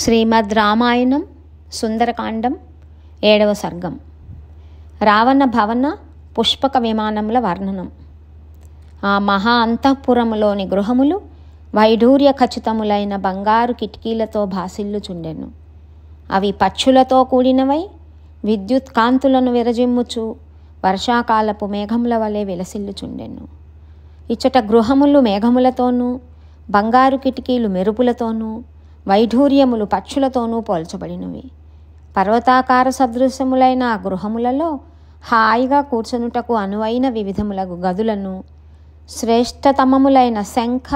శ్రీమద్ రామాయణం సుందరకాండం 7వ సర్గం. రావణ భవన పుష్పక విమానముల వర్ణనం. ఆ మహా అంతఃపురములోని గృహములు వైఢూర్య ఖచ్చితములైన బంగారు కిటికీలతో భాసిల్లుచుండెను. అవి పచ్చులతో కూడినవై విద్యుత్ కాంతులను విరజిమ్ముచు వర్షాకాలపు మేఘముల వలె విలసిల్లుచుండెను. ఇచ్చట గృహములు మేఘములతోనూ, బంగారు కిటికీలు మెరుపులతోనూ, వైఢూర్యములు పక్షులతోనూ పోల్చబడినవి. పర్వతాకార సదృశ్యములైన ఆ గృహములలో హాయిగా కూర్చొనుటకు అనువైన వివిధములగు గదులను, శ్రేష్టతమములైన శంఖ,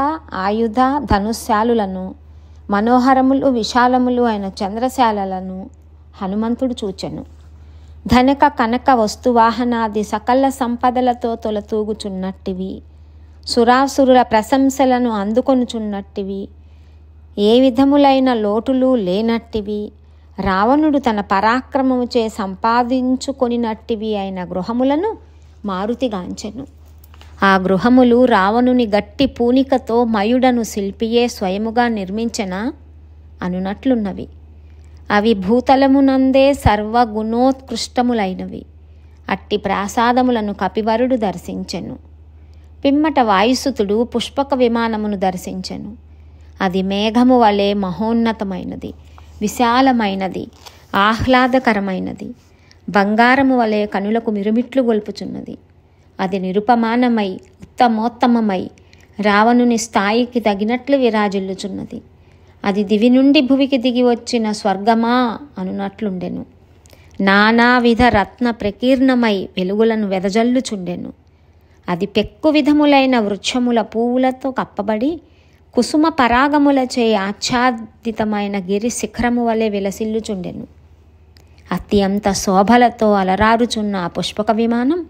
ఆయుధ, ధనుశాలులను, మనోహరములు విశాలములు అయిన చంద్రశాలలను హనుమంతుడు చూచెను. ధనక కనక వస్తువాహనాది సకల సంపదలతో తొలతూగుచున్నట్టివి, సురాసురుల ప్రశంసలను అందుకొనుచున్నట్టివి, ఏ విధములైన లోటులు లేనట్టివి, రావణుడు తన పరాక్రమముచే సంపాదించుకొనినట్టివి అయిన గృహములను మారుతిగాంచెను. ఆ గృహములు రావణుని గట్టి పూనికతో మయుడను శిల్పియే స్వయముగా నిర్మించెనా అనునట్లున్నవి. అవి భూతలమునందే సర్వగుణోత్కృష్టములైనవి. అట్టి ప్రాసాదములను కపివరుడు దర్శించెను. పిమ్మట వాయుసుతుడు పుష్పక విమానమును దర్శించెను. అది మేఘము వలె మహోన్నతమైనది, విశాలమైనది, ఆహ్లాదకరమైనది, బంగారము వలె కనులకు మిరుమిట్లు గొల్పుచున్నది. అది నిరుపమానమై ఉత్తమోత్తమమై రావణుని స్థాయికి తగినట్లు విరాజిల్లుచున్నది. అది దివి నుండి భువికి దిగి వచ్చిన స్వర్గమా అనునట్లుండెను. నానావిధ రత్న ప్రకీర్ణమై వెలుగులను వెదజల్లుచుండెను. అది పెక్కు విధములైన వృక్షముల పువ్వులతో కప్పబడి కుసుమ పరాగములచే ఆచ్ఛాదితమైన గిరి శిఖరము వలె విలసిల్లుచుండెను. అత్యంత శోభలతో అలరారుచున్న ఆ పుష్పక విమానం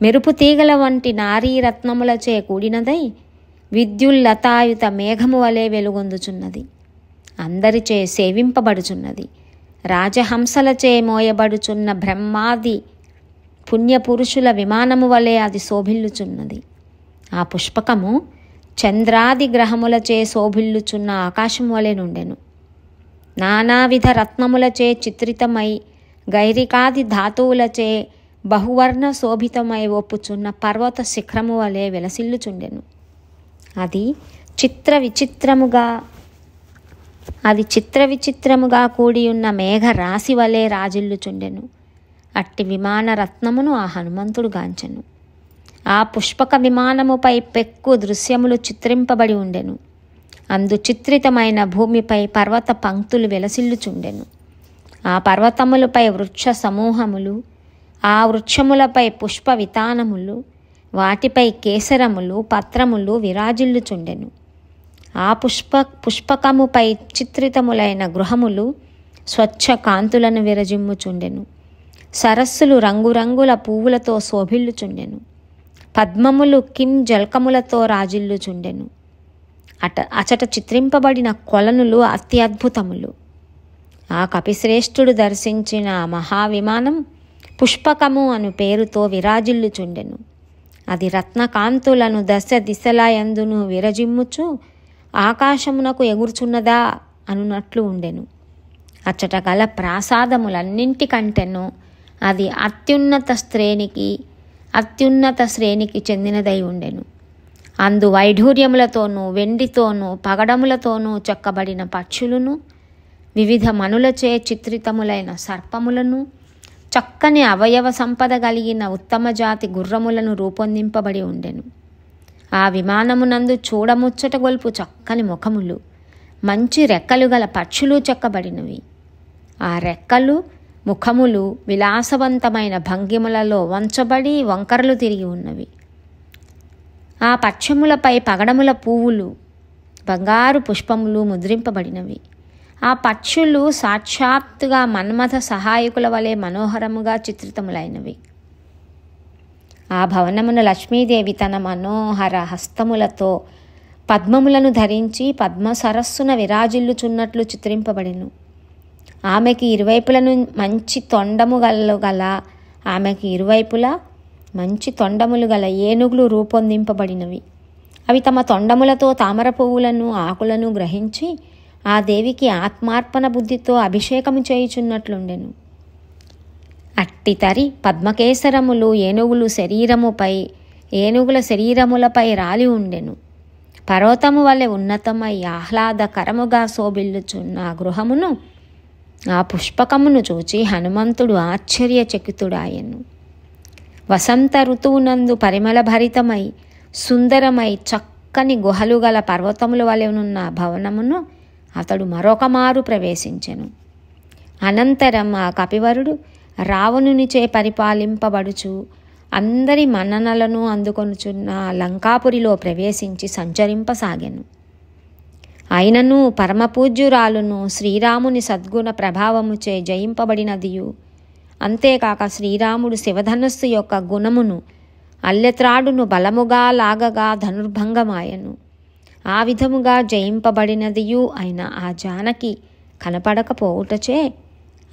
మెరుపు తీగల వంటి నారీరత్నములచే కూడినదై విద్యుల్లతాయుత మేఘము వలె వెలుగొందుచున్నది. అందరిచే సేవింపబడుచున్నది. రాజహంసలచే మోయబడుచున్న బ్రహ్మాది పుణ్యపురుషుల విమానము వలె అది శోభిల్లుచున్నది. ఆ పుష్పకము చంద్రాది గ్రహములచే శోభిల్లుచున్న ఆకాశం వలె నుండెను. నానావిధ రత్నములచే చిత్రితమై గైరికాది ధాతువులచే బహువర్ణ శోభితమై ఒప్పుచున్న పర్వత శిఖరము వలె విలసిల్లుచుండెను. అది చిత్ర విచిత్రముగా కూడియున్న మేఘ రాశి వలె రాజిల్లుచుండెను. అట్టి విమాన రత్నమును ఆ హనుమంతుడు గాంచెను. ఆ పుష్పక విమానముపై పెక్కు దృశ్యములు చిత్రింపబడి ఉండెను. అందు చిత్రితమైన భూమిపై పర్వత పంక్తులు వెలసిల్లుచుండెను. ఆ పర్వతములపై వృక్ష సమూహములు, ఆ వృక్షములపై పుష్ప వితానములు, వాటిపై కేసరములు, పత్రములు విరాజిల్లుచుండెను. ఆ పుష్పకముపై చిత్రితములైన గృహములు స్వచ్ఛ కాంతులను విరజిమ్ముచుండెను. సరస్సులు రంగురంగుల పువ్వులతో శోభిల్లుచుండెను. పద్మములు జల్కములతో రాజిల్లుచుండెను. అచట చిత్రింపబడిన కొలనులు అత్యద్భుతములు. ఆ కపిశ్రేష్ఠుడు దర్శించిన ఆ మహావిమానం పుష్పకము అను పేరుతో విరాజిల్లుచుండెను. అది రత్నకాంతులను దశ దిశలయందును విరజిమ్ముచు ఆకాశమునకు ఎగురుచున్నదా అనునట్లు ఉండెను. అచ్చట గల ప్రాసాదములన్నింటికంటెను అది అత్యున్నత శ్రేణికి చెందినదై ఉండెను. అందు వైఢూర్యములతోనూ, వెండితోనూ, పగడములతోనూ చెక్కబడిన పక్షులను, వివిధ మనులచే చిత్రితములైన సర్పములను, చక్కని అవయవ సంపద కలిగిన ఉత్తమ జాతి గుర్రములను రూపొందింపబడి ఉండెను. ఆ విమానమునందు చూడముచ్చట గొల్పు చక్కని ముఖములు, మంచి రెక్కలు గల పక్షులు చెక్కబడినవి. ఆ రెక్కలు, ముఖములు విలాసవంతమైన భంగిమలలో వంచబడి వంకరలు తిరిగి ఉన్నవి. ఆ పక్షములపై పగడముల పువ్వులు, బంగారు పుష్పములు ముద్రింపబడినవి. ఆ పక్షులు సాక్షాత్తుగా మన్మథ సహాయకుల వలె మనోహరముగా చిత్రితములైనవి. ఆ భవనమున లక్ష్మీదేవి తన మనోహర హస్తములతో పద్మములను ధరించి పద్మ సరస్సున విరాజిల్లుచున్నట్లు చిత్రింపబడెను. ఆమెకి ఇరువైపులను మంచి తొండములు గల ఏనుగులు రూపొందింపబడినవి. అవి తమ తొండములతో తామర పువ్వులను, ఆకులను గ్రహించి ఆ దేవికి ఆత్మార్పణ బుద్ధితో అభిషేకము చేయుచున్నట్లుండెను. అట్టి తరి పద్మకేసరములు ఏనుగుల శరీరములపై రాలి ఉండెను. పర్వతము వలె ఉన్నతమై ఆహ్లాదకరముగా శోభిల్లుచున్న ఆ గృహమును, ఆ పుష్పకమును చూచి హనుమంతుడు ఆశ్చర్యచకితుడాయెను. వసంత ఋతువునందు పరిమళ భరితమై సుందరమై చక్కని గుహలు గల పర్వతముల వలెనున్న భవనమును అతడు మరొక మారు ప్రవేశించెను. అనంతరం ఆ కపివరుడు రావణునిచే పరిపాలింపబడుచు అందరి మన్ననలను అందుకొనుచున్న లంకాపురిలో ప్రవేశించి సంచరింపసాగెను. అయినను పరమపూజ్యురాలును శ్రీరాముని సద్గుణ ప్రభావముచే జయింపబడినదియు, అంతేకాక శ్రీరాముడు శివధనుస్సు యొక్క గుణమును అల్లెత్రాడును బలముగా లాగగా ధనుర్భంగమాయను. ఆ విధముగా జయింపబడినదియు అయిన ఆ జానకి కనపడకపోవుటచే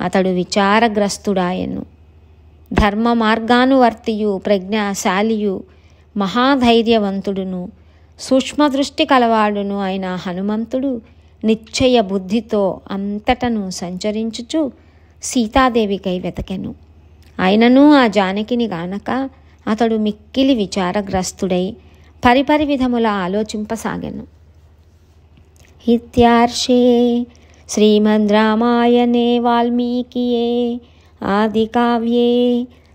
అతడు విచారగ్రస్తుడాయను. ధర్మ మార్గానువర్తియు ప్రజ్ఞాశాలియు మహాధైర్యవంతుడును సూక్ష్మదృష్టి కలవాడును అయిన హనుమంతుడు నిశ్చయ బుద్ధితో అంతటను సంచరించుచు సీతాదేవికై వెతకెను. అయినను ఆ జానకిని గానక అతడు మిక్కిలి విచారగ్రస్తుడై పరిపరి విధముల ఆలోచింపసాగెను. ఇత్యార్షే శ్రీమద్ రామాయణే వాల్మీకియే ఆదికావ్యే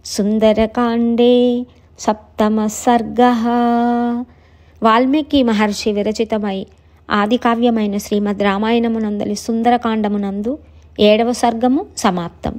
సుందరకాండే సప్తమ సర్గః. వాల్మీకి మహర్షి విరచితమై ఆదికావ్యమైన శ్రీమద్ రామాయణమునందలి సుందరకాండమునందు 7వ సర్గము సమాప్తం.